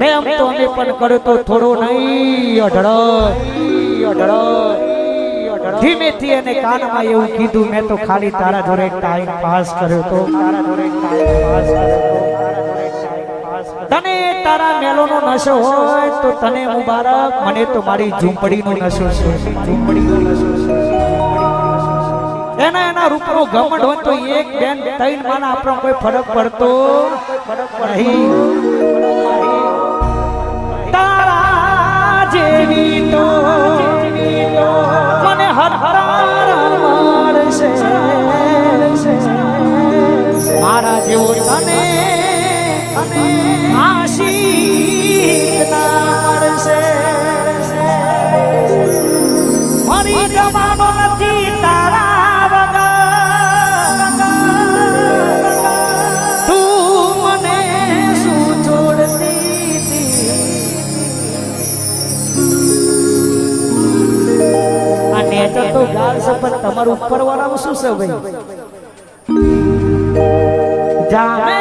પ્રેમ તો અમે પણ કર્યો તો થોડો નહીં અઢળો ધીમેથી એને કાનમાં એવું કીધું મેં તો ખાલી તારા જોડે ટાઈમ પાસ કર્યો તો તને તારા મેલોનો નશો હોય તો તને મુબારક મને તો મારી ઝૂંપડીનો નશો છે એના રૂપનો ઘમંડ હોય તો એક બેન ત્રણ માના આપણો કોઈ ફરક પડતો નહીં તારા જેવી તો મને હર મળશે મારા જેવો તને આશીષ મળશે મારી જવાનો નથી તારા વગર તું મને શું છોડતી અને તો ગાલ સપન તમારું ઉપર વાળાનું શું છે ભાઈ જામે